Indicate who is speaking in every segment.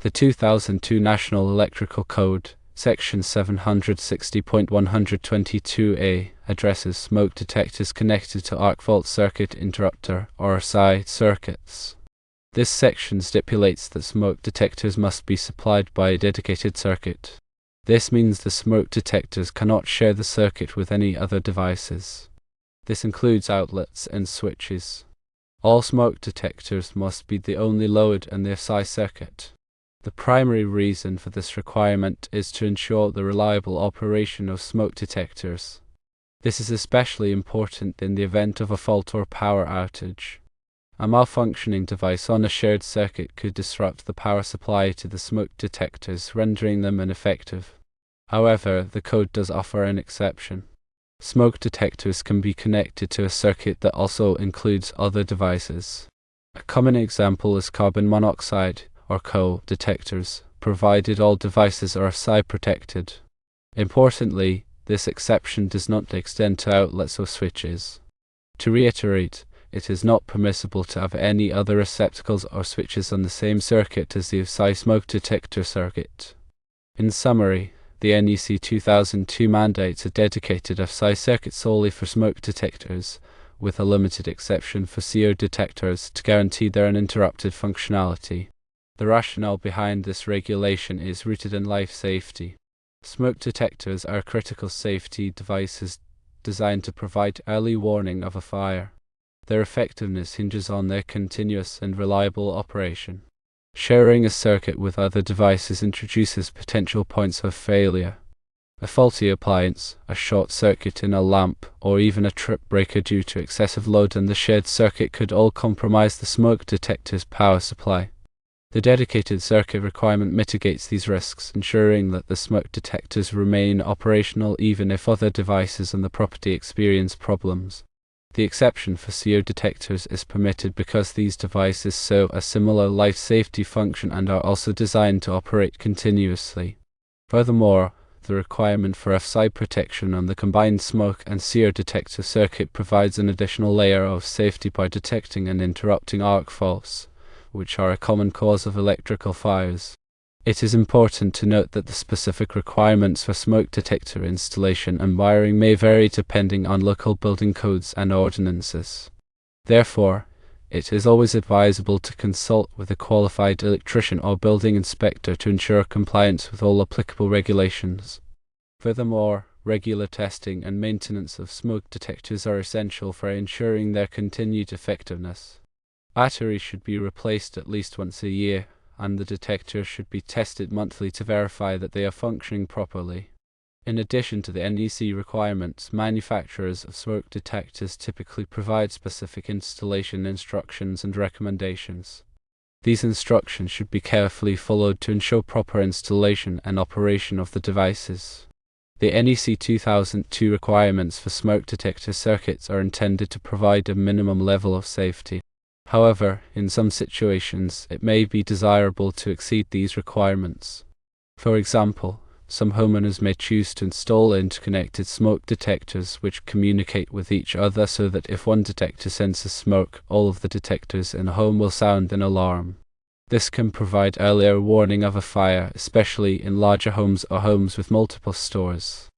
Speaker 1: The 2002 National Electrical Code, Section 760.122a, addresses smoke detectors connected to arc fault circuit interrupter or AFCI circuits. This section stipulates that smoke detectors must be supplied by a dedicated circuit. This means the smoke detectors cannot share the circuit with any other devices. This includes outlets and switches. All smoke detectors must be the only load in the AFCI circuit. The primary reason for this requirement is to ensure the reliable operation of smoke detectors. This is especially important in the event of a fault or power outage. A malfunctioning device on a shared circuit could disrupt the power supply to the smoke detectors, rendering them ineffective. However, the code does offer an exception. Smoke detectors can be connected to a circuit that also includes other devices. A common example is carbon monoxide, or CO, detectors, provided all devices are AFCI protected. Importantly, this exception does not extend to outlets or switches. To reiterate, it is not permissible to have any other receptacles or switches on the same circuit as the AFCI smoke detector circuit. In summary, the NEC 2002 mandates a dedicated AFCI circuit solely for smoke detectors, with a limited exception for CO detectors to guarantee their uninterrupted functionality. The rationale behind this regulation is rooted in life safety. Smoke detectors are critical safety devices designed to provide early warning of a fire. Their effectiveness hinges on their continuous and reliable operation. Sharing a circuit with other devices introduces potential points of failure. A faulty appliance, a short circuit in a lamp, or even a trip breaker due to excessive load in the shared circuit could all compromise the smoke detector's power supply. The dedicated circuit requirement mitigates these risks, ensuring that the smoke detectors remain operational even if other devices on the property experience problems. The exception for CO detectors is permitted because these devices serve a similar life safety function and are also designed to operate continuously. Furthermore, the requirement for AFCI protection on the combined smoke and CO detector circuit provides an additional layer of safety by detecting and interrupting arc faults, which are a common cause of electrical fires. It is important to note that the specific requirements for smoke detector installation and wiring may vary depending on local building codes and ordinances. Therefore, it is always advisable to consult with a qualified electrician or building inspector to ensure compliance with all applicable regulations. Furthermore, regular testing and maintenance of smoke detectors are essential for ensuring their continued effectiveness. Batteries should be replaced at least once a year, and the detectors should be tested monthly to verify that they are functioning properly. In addition to the NEC requirements, manufacturers of smoke detectors typically provide specific installation instructions and recommendations. These instructions should be carefully followed to ensure proper installation and operation of the devices. The NEC 2002 requirements for smoke detector circuits are intended to provide a minimum level of safety. However, in some situations, it may be desirable to exceed these requirements. For example, some homeowners may choose to install interconnected smoke detectors which communicate with each other so that if one detector senses smoke, all of the detectors in a home will sound an alarm. This can provide earlier warning of a fire, especially in larger homes or homes with multiple stores.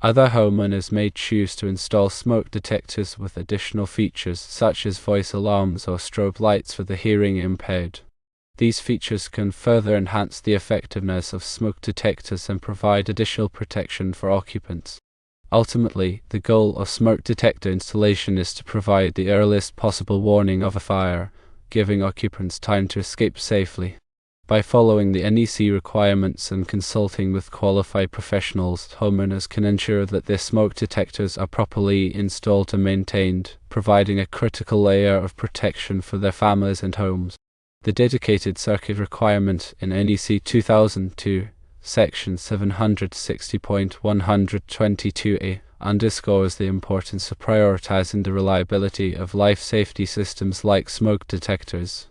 Speaker 1: Other homeowners may choose to install smoke detectors with additional features such as voice alarms or strobe lights for the hearing impaired. These features can further enhance the effectiveness of smoke detectors and provide additional protection for occupants. Ultimately, the goal of smoke detector installation is to provide the earliest possible warning of a fire, giving occupants time to escape safely. By following the NEC requirements and consulting with qualified professionals, homeowners can ensure that their smoke detectors are properly installed and maintained, providing a critical layer of protection for their families and homes. The dedicated circuit requirement in NEC 2002, Section 760.122a, underscores the importance of prioritizing the reliability of life safety systems like smoke detectors.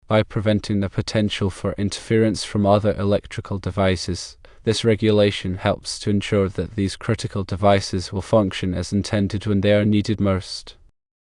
Speaker 1: By preventing the potential for interference from other electrical devices, this regulation helps to ensure that these critical devices will function as intended when they are needed most.